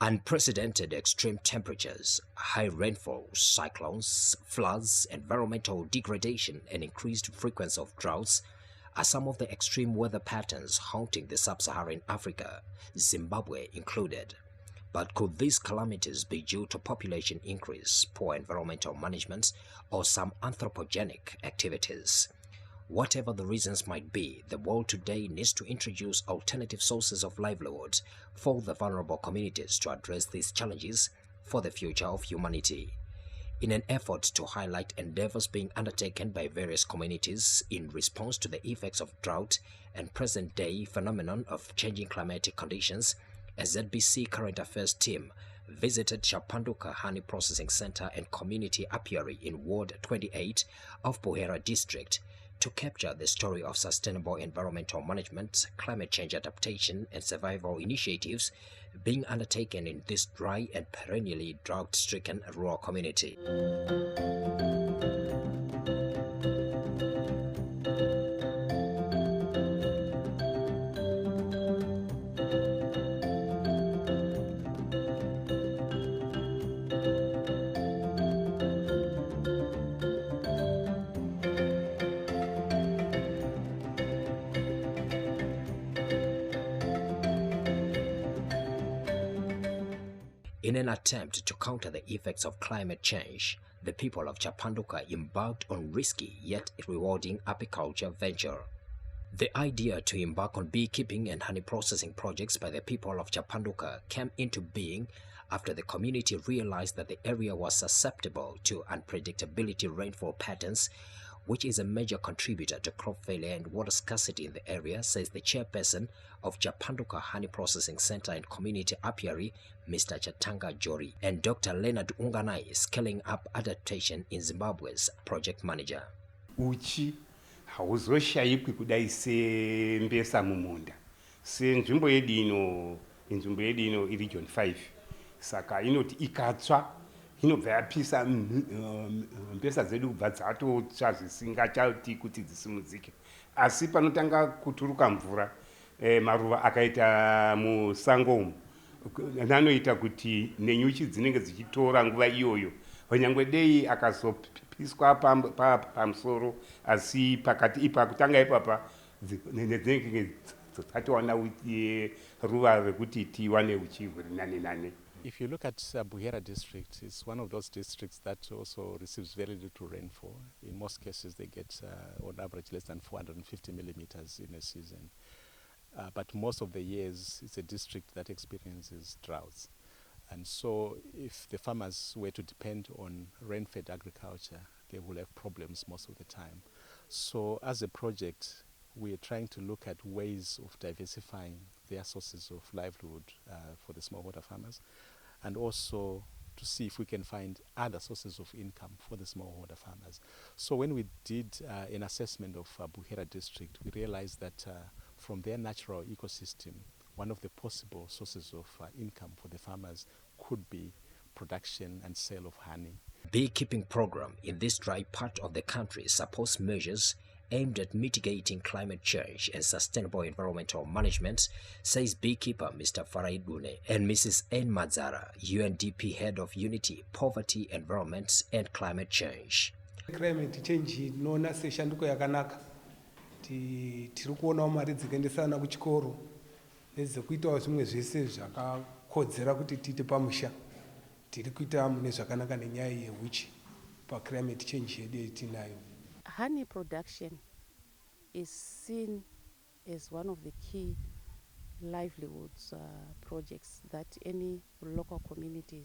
Unprecedented extreme temperatures, high rainfall, cyclones, floods, environmental degradation, and increased frequency of droughts are some of the extreme weather patterns haunting the sub-Saharan Africa, Zimbabwe included. But could these calamities be due to population increase, poor environmental management, or some anthropogenic activities? Whatever the reasons might be, the world today needs to introduce alternative sources of livelihood for the vulnerable communities to address these challenges for the future of humanity. In an effort to highlight endeavors being undertaken by various communities in response to the effects of drought and present-day phenomenon of changing climatic conditions, a ZBC Current Affairs team visited Chapanduka Honey Processing Center and Community Apiary in Ward 28 of Buhera District to capture the story of sustainable environmental management, climate change adaptation, and survival initiatives being undertaken in this dry and perennially drought-stricken rural community. In an attempt to counter the effects of climate change, the people of Chapanduka embarked on risky yet rewarding apiculture venture. The idea to embark on beekeeping and honey processing projects by the people of Chapanduka came into being after the community realized that the area was susceptible to unpredictability rainfall patterns, which is a major contributor to crop failure and water scarcity in the area, says the chairperson of Chapanduka Honey Processing Center and Community Apiary, Mr. Chatanga Jori, and Dr. Leonard Unganai, Scaling Up Adaptation in Zimbabwe's project manager. Uchi hauzoshayikwi kudai sembesa mumunda senzvimbo yedu ino iregion 5 saka inoti ikatsva inobva yapisa mbesa dzedu kubva dzatotsva zvisingachati kuti dzisimudzike, asi panotanga kuturuka mvura maruva akaita musango umu nanoita kuti nenyuchi dzinenge dzichitora nguva iyoyo nyangwe dei akazopiswa pamusoro, asi pakati ipa kutanga ipapa dzinenge dzatowana ruva rekuti tiwane uchi huri nane. If you look at Buhera district, it's one of those districts that also receives very little rainfall. In most cases, they get on average less than 450 millimeters in a season. But most of the years, it's a district that experiences droughts. And so if the farmers were to depend on rain-fed agriculture, they will have problems most of the time. So as a project, we are trying to look at ways of diversifying their sources of livelihood for the smallholder farmers, and also to see if we can find other sources of income for the smallholder farmers. So when we did an assessment of Buhera district, we realized that from their natural ecosystem, one of the possible sources of income for the farmers could be production and sale of honey. Beekeeping program in this dry part of the country supports measures aimed at mitigating climate change and sustainable environmental management, says beekeeper Mr. Faraidune and Mrs. N. Mazara, UNDP head of Unity, Poverty, Environment and Climate Change. Climate change nona seshanduko yakanaka. Tiri kuonawo mari dzikaendesa vana kuchikoro nedzekuitawo zvimwe zvese zvakakodzera kuti tiite pamusha. Tiri kuita mune zvakanaka nenyaya yehuchi paclimate change yedu yetinayo. Honey production is seen as one of the key livelihoods projects that any local community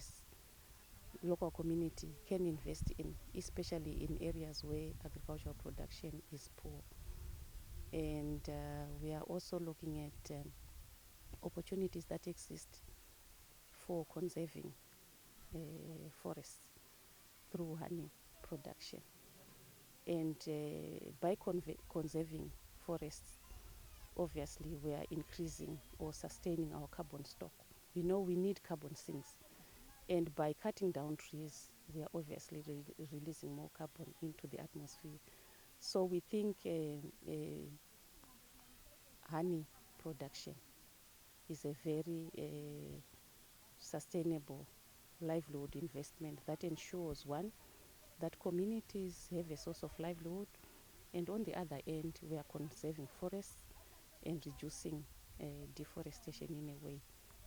can invest in, especially in areas where agricultural production is poor. And we are also looking at opportunities that exist for conserving forests through honey production. And by conserving forests, obviously we are increasing or sustaining our carbon stock. We know we need carbon sinks, and by cutting down trees, we are obviously releasing more carbon into the atmosphere. So we think honey production is a very sustainable livelihood investment that ensures, one, that communities have a source of livelihood, and on the other end, we are conserving forests and reducing deforestation in a way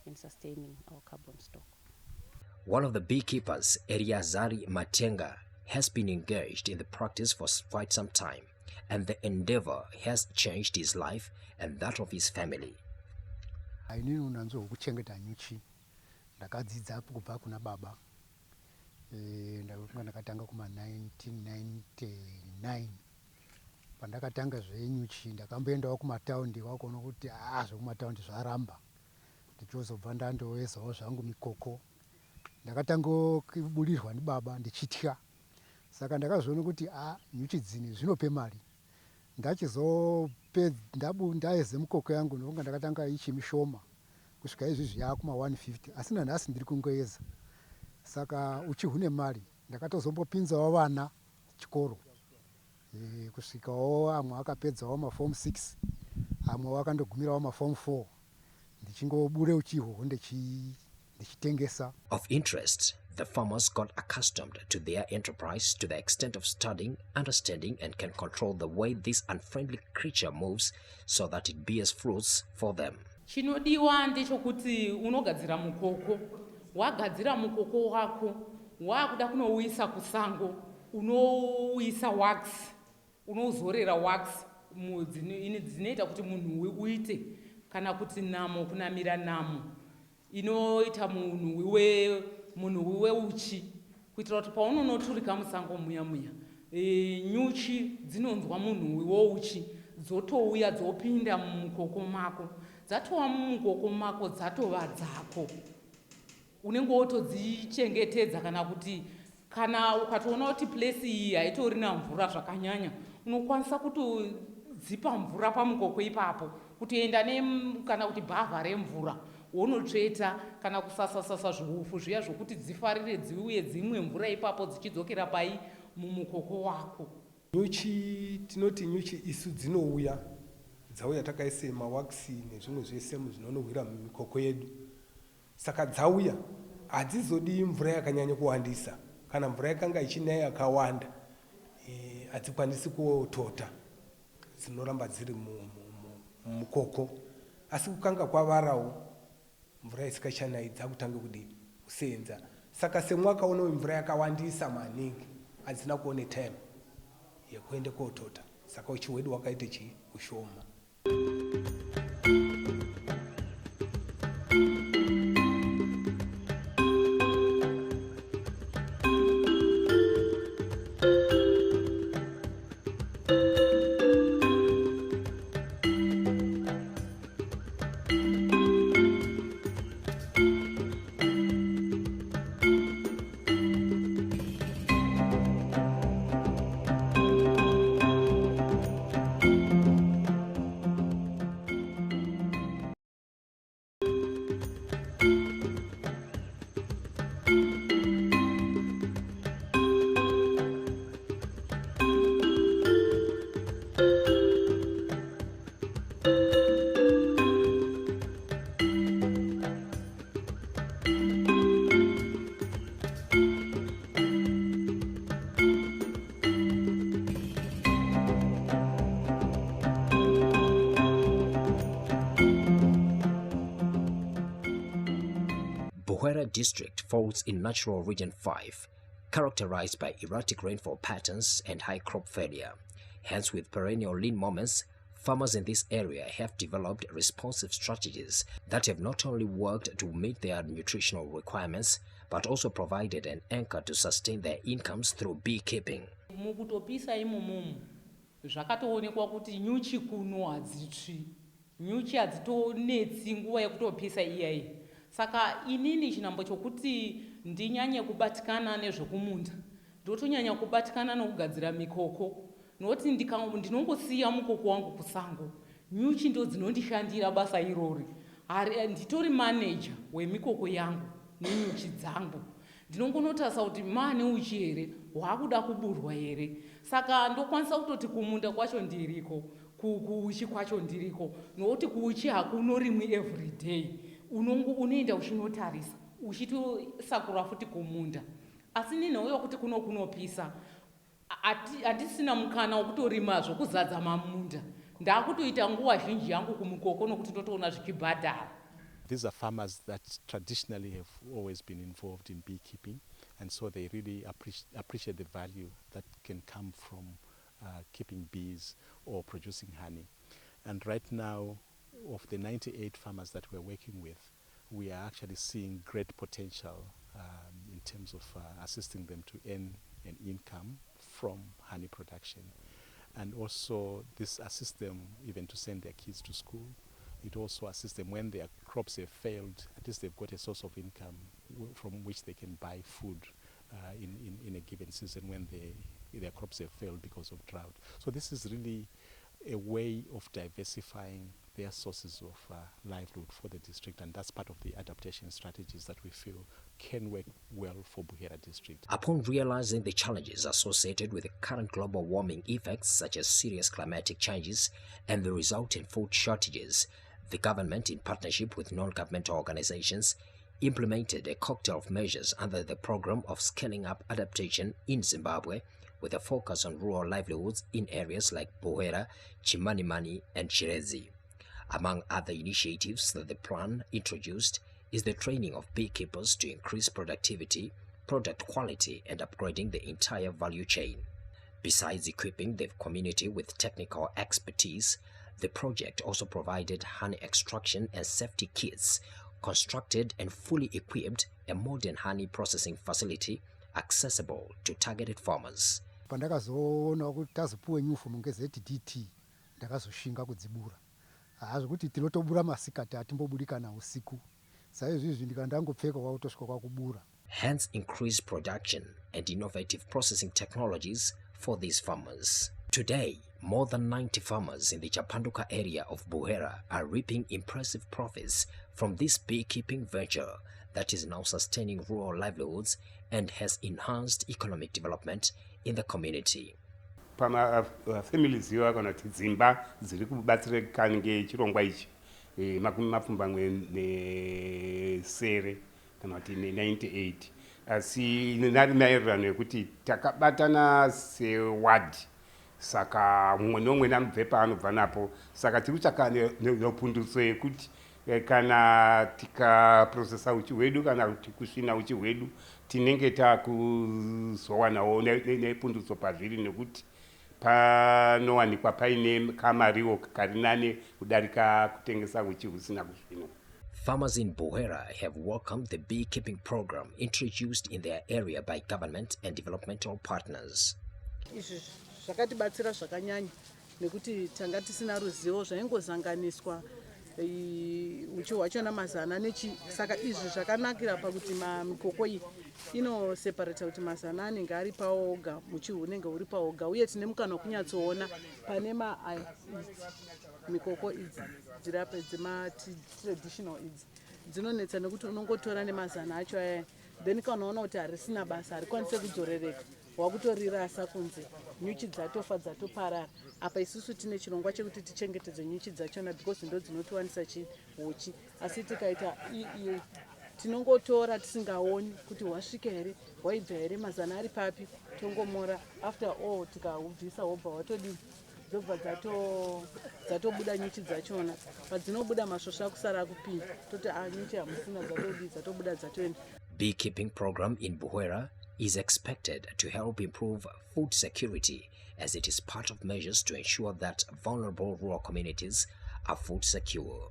and sustaining our carbon stock. One of the beekeepers, Eriazari Matenga, has been engaged in the practice for quite some time, and the endeavor has changed his life and that of his family. Inini unanzo kuchengeta nyuchi ndakadzidza apo kubva kuna baba ndakatanga kuma 1999 pandakatanga zvenyuchi ndakamboendawo kumataundi kwakuona kuti zvekumataundi zvaramba ndichozobva ndandowezawo zvangu mikoko ndakatangobudirwa ndibaba ndichitya saka ndakazoona kuti nyuchi dzini zvinope mari ndaeze mikoko yangu ndonga ndakatanga ichimishoma kusvika izvizvi yakuma 150 asi nanhasi ndiri kungoedza saka uchi hune mari ndakatozombopinzawo vana chikoro kusvikawo amwe akapedzawo maform 6 amwe akandogumirawo maform 4 ndichingobure uchi ihwohwo ndichitengesa. Of interest, the farmers got accustomed to their enterprise to the extent of studying, understanding, and can control the way this unfriendly creature moves so that it bears fruits for them. Chinodiwa ndechokuti unogadzira mukoko, wagadzira mukoko wako, wakuda kunouisa kusango, unouisa wax, unozorera wax dzinoita kuti munhu uite kana kuti namo kunamira namo inoita munhu weuchi kuitira kuti paunonoturika musango muya nyuchi dzinonzwa munhu weuchi dzotouya dzopinda mumukoko mako, dzatowa mumukoko mako dzatova dzako, unenge wotodzichengetedza kana ukatoona kuti place iyi haitorina mvura zvakanyanya unokwanisa kutodzipa mvura pamukoko ipapo kutoenda kana kuti bhavha remvura wonotsveta kana kusasasasa zviufu zviya zvokuti dzifarire dziuye dzimwe mvura ipapo dzichidzokera pai mumukoko wako. Nyuchi tinoti nyuchi isu dzinouya dzauya takaise mawakisi nezvimwe zvese zvinonowira mumikoko yedu, saka dzauya hadzizodi mvura yakanyanya kuwandisa. Kana mvura yakanga ichinaya yakawanda hadzikwanisi kutota, dzinoramba dziri mumukoko. Asi kukanga kwavarawo mvura isikachanayi dzakutanga kusenza, saka semwaka uno mvura yakawandisa maningi hadzina kuone time yekuende kotota, saka uchi hwedu wakaite ushoma. Buhera district falls in Natural Region 5, characterized by erratic rainfall patterns and high crop failure. Hence, with perennial lean moments, farmers in this area have developed responsive strategies that have not only worked to meet their nutritional requirements, but also provided an anchor to sustain their incomes through beekeeping. Mukutopisa imomomo zvakatoonekwa kuti nyuchi kuno hadzitsvi, nyuchi hadzitonetsi nguva yekutopisa iyayi. Saka inini chinambo chokuti ndinyanye kubatikana nezvekumunda, ndotonyanya kubatikana nokugadzira mikoko, noti ndinongosiya mukoko wangu kusango, nyuchi ndo dzinondishandira basa irori. Nditori manager wemikoko yangu nenyuchi dzangu, ndinongonotarisa kuti mane uchi here hwakuda kuburwa here. Saka ndokwanisa kutoti kumunda kwacho ndiriko, kuuchi kwacho ndiriko, nokuti kuuchi hakunorimwi everyday. Unoenda uchinotarisa uchitosakura futi kumunda. Asi ninhauya kuti kunopisa, hatisina mukana wokutorimazvo kuzadza mamunda. Ndakutoita nguva zhinji yangu kumukoko nokuti ndotoona zvichibhadhara. These are farmers that traditionally have always been involved in beekeeping, and so they really appreciate the value that can come from keeping bees or producing honey. And right now, of the 98 farmers that we're working with, we are actually seeing great potential in terms of assisting them to earn an income from honey production. And also this assists them even to send their kids to school. It also assists them when their crops have failed, at least they've got a source of income from which they can buy food in a given season when their crops have failed because of drought. So this is really a way of diversifying their sources of livelihood for the district, and that's part of the adaptation strategies that we feel can work well for Buhera district. Upon realizing the challenges associated with the current global warming effects such as serious climatic changes and the resulting food shortages, the government, in partnership with non-governmental organizations, implemented a cocktail of measures under the program of scaling up adaptation in Zimbabwe, with a focus on rural livelihoods in areas like Buhera, Chimanimani, and Chirezi. Among other initiatives that the plan introduced is the training of beekeepers to increase productivity, product quality, and upgrading the entire value chain. Besides equipping the community with technical expertise, the project also provided honey extraction and safety kits, constructed and fully equipped a modern honey processing facility accessible to targeted farmers. Pandakazoona kuti tazopuwe nyufomu ngeZDT ndakazoshinga kudzibura. Hazvikuti tinotobura masikati hatimbobudi kana usiku. Saizvizvi ndikandangopfeka kwakutosvika kwakubura. Hence increased production and innovative processing technologies for these farmers. Today, more than 90 farmers in the Chapanduka area of Buhera are reaping impressive profits from this beekeeping venture that is now sustaining rural livelihoods and has enhanced economic development in the community. Families here kana kuti dzimba dziri kubatsirika ngechirongwa ichi makumi mapfumbamwe nesere kana kuti 98 asi nari maererano ekuti takabatana seward saka mumwe nomwe namubve paanobva napo saka tiri kutsvaka nepundutso yekuti kana tikaprocessa uchi hwedu kana kuti kusvina uchi hwedu tinenge takuzowanawo nepundutso pazviri nekuti panowanikwa paine kamariwo kari nane kudarika kutengesa uchi husina kusvinwa. Farmers in Buhera have welcomed the beekeeping program introduced in their area by government and developmental partners. Izvi zvakatibatsira zvakanyanya nekuti tanga tisina ruzivo zvaingozanganiswa uchi hwachona mazana nechi, saka izvi zvakanakira pakuti mikoko iyi inoseparata kuti mazana anenge ari paoga, muchi unenge uri paoga, uye tine mukana wekunyatsoona pane mikoko idzi dziri apa dzema-traditional idzi dzinonetsa nekuti unongotora nemazana acho aya, then kana unaona kuti harisina basa harikwanise kudzorereka, wakutorirasa kunze, nyuchi dzatofa dzatoparara. Apa isusu tine chirongwa chekuti tichengetedze nyuchi dzachona because ndo dzinotiwanisa uchi, asi tikaita tinongotora tisingaoni kuti hwasvika here, hwaibva here, mazana ari papi, tongomora, after all tikahubvisa hobva watodii dzobva dzatobuda nyuchi dzachona. Padzinobuda masvosva kusara kupinda toti nyuchi hamusina dzatodii dzatobuda dzatoenda. Beekeeping program in Buhera is expected to help improve food security, as it is part of measures to ensure that vulnerable rural communities are food secure.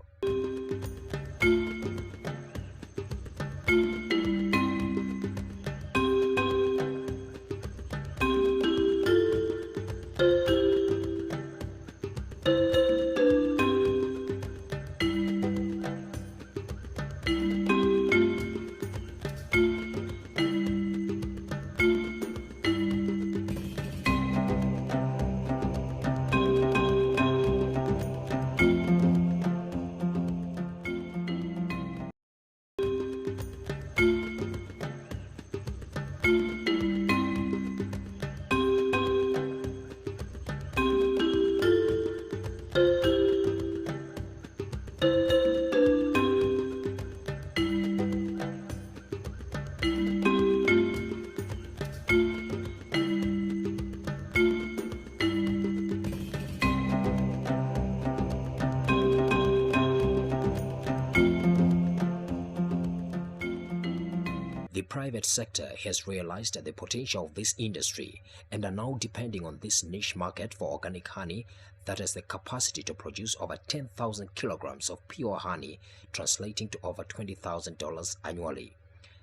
The private sector has realized the potential of this industry and are now depending on this niche market for organic honey that has the capacity to produce over 10,000 kilograms of pure honey, translating to over $20,000 annually.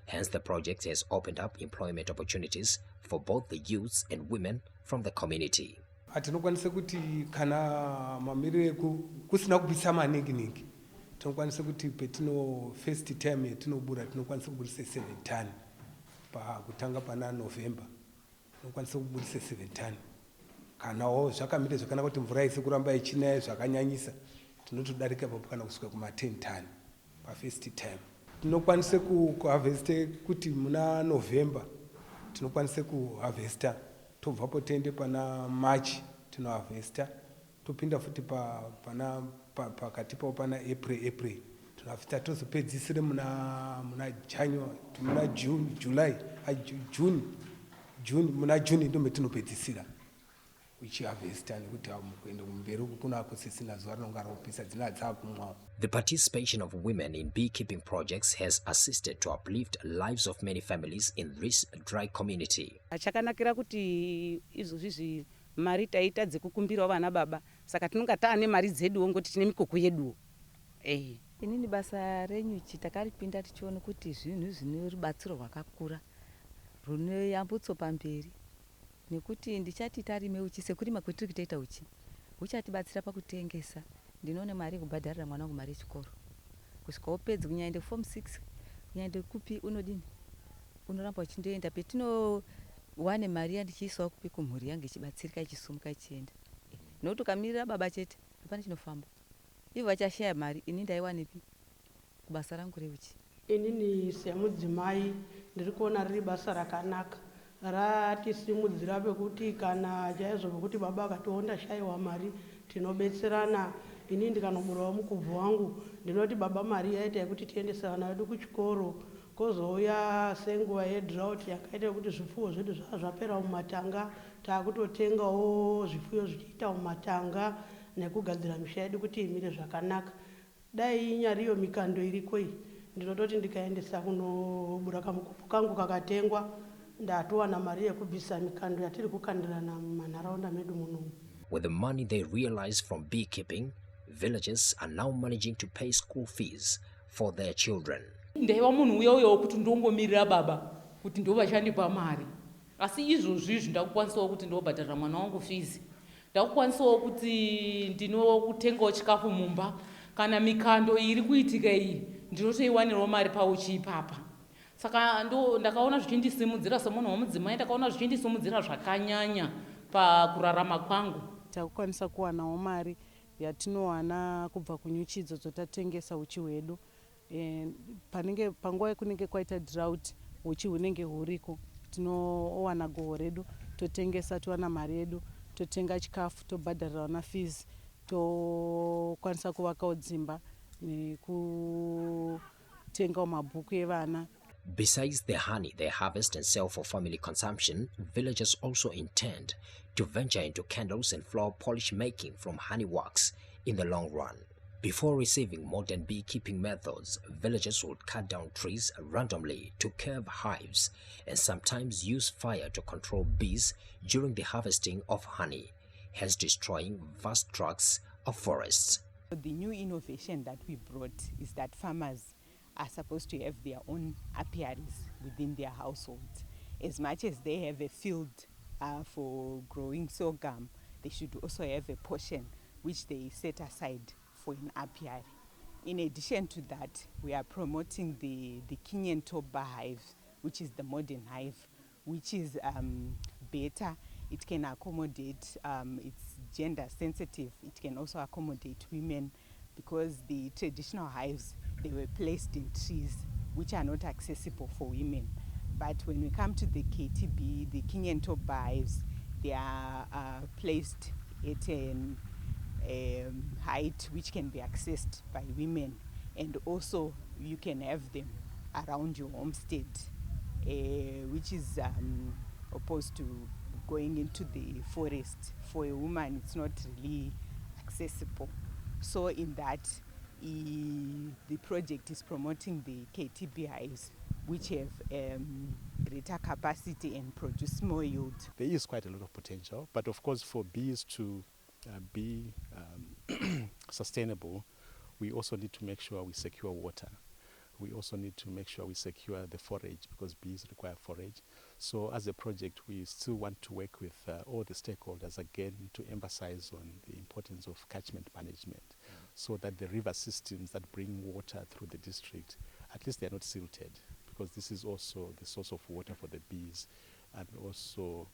Hence, the project has opened up employment opportunities for both the youths and women from the community. Atinokwanisa kuti kana mamirire kusina kubisa maningi tinokwanisa kuti petino first term yatinobura tinokwanisa kuburisa 7 ton kutanga pana November tinokwanisa kuburisa 7 ton. Kanawo zvakamira zvakanaka kuti mvura isi kuramba ichinaya zvakanyanyisa tinotodarika papo kana kusvika kuma 10 ton pa first term. Tinokwanisa kuharvesta kuti muna November tinokwanisa kuharvesta tobvapo tende pana March tinoharvesta topinda futi pakati pawo pana April tinoharvesta tozopedzisira muna January muna June July June muna June ndo metinopedzisira uchiharvesta nekuti kuenda kumberi kunako sisina zuva rinonga ropisa dzina dzakumwawo. The participation of women in beekeeping projects has assisted to uplift lives of many families in this dry community. Chakanakira kuti izvozvi mari taita dzekukumbirawo vana baba saka tinonga taane mari dzeduwo ngoti tine mikoko yeduwo. Inini basa renyuchi takaripinda tichiona kuti zvinhu zvine rubatsiro rwakakura runoyambutso pamberi nekuti ndichati tarime uchi sekurima kwetiri kutoita uchi huchatibatsira pakutengesa. Ndinoona mari yekubhadharira mwana wangu mari yechikoro kusvika upedzi kunyaende form 6 kunyaende kupi unodini unoramba uchindoenda petinowane mari yandichiisawo kupi kumhuri yangu ichibatsirika ichisumuka ichienda nokuti ukamirira baba chete hapana chinofamba ivo vachashaya mari ini ndaiwanepi kubasa rangu reuchi. Inini semudzimai ndiri kuona riri basa rakanaka ratisimudzira pekuti kana chaizvo pekuti baba akationa shayiwa mari tinobetserana. Ini ndikanoburawo mukubvu wangu ndinoti baba mari yaita yekuti tiendesa vana vedu kuchikoro kozouya senguva yedrought yakaita yekuti zvipfuwo zvedu zvapera mumatanga taakutotengawo zvipfuyo zvichiita mumatanga nekugadzira misha yedu kuti imire zvakanaka. Dai inyariyo mikando iriko iyi ndinototi ndikaendesa kunobura kamukubvu kangu kakatengwa ndatowana mari yekubvisa mikando yatiri kukandirana mumanharaunda medu munomu. With the money they realize from beekeeping, villagers are now managing to pay school fees for their children. Ndaiva munhu uyoyo kuti ndongomirira baba kuti ndo vachandipa mari asi izvozvi ndakukwanisawo kuti ndobhadharira mwana wangu fees ndakukwanisawo kuti ndinokutengawo chikafu mumba kana mikando iri kuitika iyi ndinotoiwanirawo mari pauchi ipapa. Saka ndakaona zvichindisimudzira semunhu womudzimai ndakaona zvichindisimudzira zvakanyanya pakurarama kwangu. Takukwanisa kuwanawo mari yatinowana kubva kunyuchi idzo dzotatengesa uchi hwedu. Panguva yekunenge kwaita drought uchi hunenge huriko tinowana goho redu totengesa towana mari yedu totenga chikafu tobhadharira vana fees tokwanisa kuvakawo dzimba nekutengawo mabhuku evana. Besides the honey they harvest and sell for family consumption, villagers also intend to venture into candles and flower polish making from honey wax in the long run. Before receiving modern beekeeping methods, villagers would cut down trees randomly to carve hives and sometimes use fire to control bees during the harvesting of honey, hence destroying vast tracts of forests. The new innovation that we brought is that farmers are supposed to have their own apiaries within their households. As much as they have a field for growing sorghum, they should also have a portion which they set aside for an apiary. In addition to that, we are promoting the Kenyan Toba hive, which is the modern hive, which is better. It can accommodate, it's gender sensitive, it can also accommodate women, because the traditional hives, they were placed in trees which are not accessible for women. But when we come to the KTB, the Kenyan Toba hives, they are placed at a height which can be accessed by women, and also you can have them around your homestead, which is opposed to going into the forest. For a woman, it's not really accessible. So in that, the project is promoting the KTB hives, which have greater capacity and produce more yield. There is quite a lot of potential, but of course for bees to be sustainable, we also need to make sure we secure water. We also need to make sure we secure the forage, because bees require forage. So as a project, we still want to work with all the stakeholders again to emphasize on the importance of catchment management, so that the river systems that bring water through the district, at least they're not silted, because this is also the source of water for the bees, and also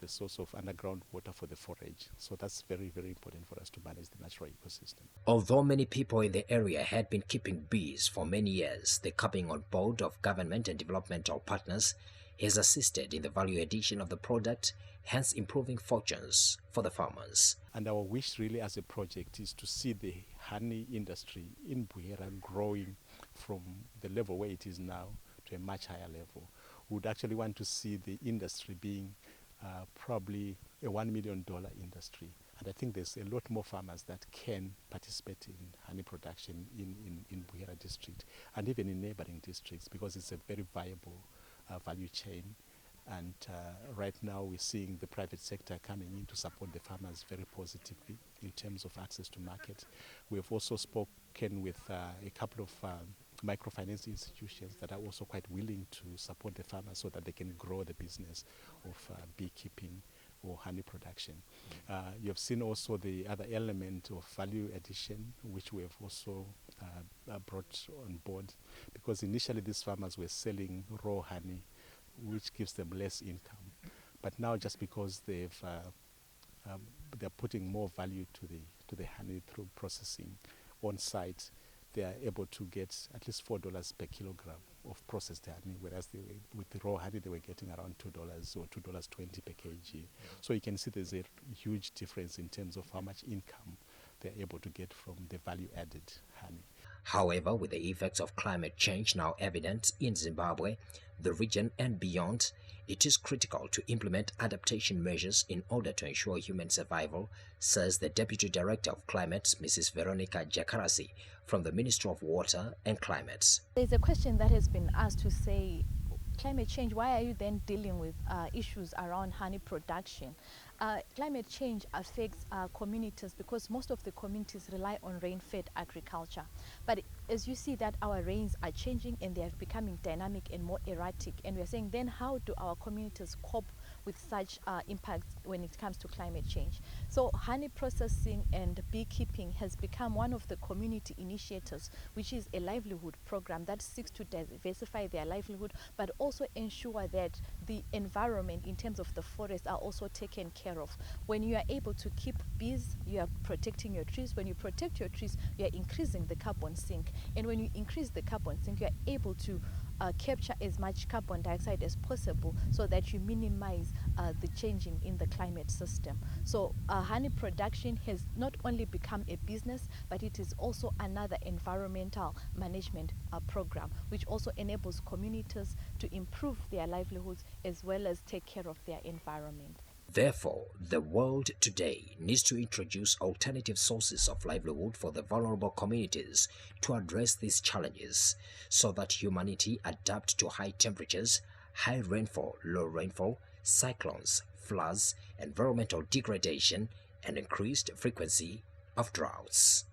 the source of underground water for the forage. So that's very, very important for us to manage the natural ecosystem. Although many people in the area had been keeping bees for many years, the coming on board of government and developmental partners has assisted in the value addition of the product, hence improving fortunes for the farmers. And our wish really as a project is to see the honey industry in Buhera growing from the level where it is now to a much higher level. We would actually want to see the industry being probably a $1 million industry. And I think there's a lot more farmers that can participate in honey production in Buhera district and even in neighboring districts, because it's a very viable value chain. And right now we're seeing the private sector coming in to support the farmers very positively in terms of access to market. We have also spoken with a couple of microfinance institutions that are also quite willing to support the farmers so that they can grow the business of beekeeping or honey production. You have seen also the other element of value addition, which we have also brought on board, because initially these farmers were selling raw honey, which gives them less income. But now, just because they're putting more value to the honey through processing on site, they are able to get at least $4 per kilogram of processed honey, whereas with the raw honey they were getting around $2 or $2.20 per kg. So you can see there's a huge difference in terms of how much income they're able to get from the value-added honey. However, with the effects of climate change now evident in Zimbabwe, the region and beyond, it is critical to implement adaptation measures in order to ensure human survival, says the Deputy Director of Climate, Mrs. Veronica Jakarasi, from the Ministry of Water and Climate. There's a question that has been asked to say, climate change, why are you then dealing with issues around honey production? Climate change affects communities because most of the communities rely on rain-fed agriculture. But as you see that our rains are changing and they are becoming dynamic and more erratic, and we're saying then how do our communities cope with such impacts when it comes to climate change? So honey processing and beekeeping has become one of the community initiators, which is a livelihood program that seeks to diversify their livelihood, but also ensure that the environment in terms of the forest are also taken care of. When you are able to keep bees, you are protecting your trees. When you protect your trees, you are increasing the carbon sink. And when you increase the carbon sink, you are able to capture as much carbon dioxide as possible so that you minimize the changing in the climate system. So honey production has not only become a business, but it is also another environmental management program, which also enables communities to improve their livelihoods as well as take care of their environment. Therefore, the world today needs to introduce alternative sources of livelihood for the vulnerable communities to address these challenges, so that humanity adapt to high temperatures, high rainfall, low rainfall, cyclones, floods, environmental degradation, and increased frequency of droughts.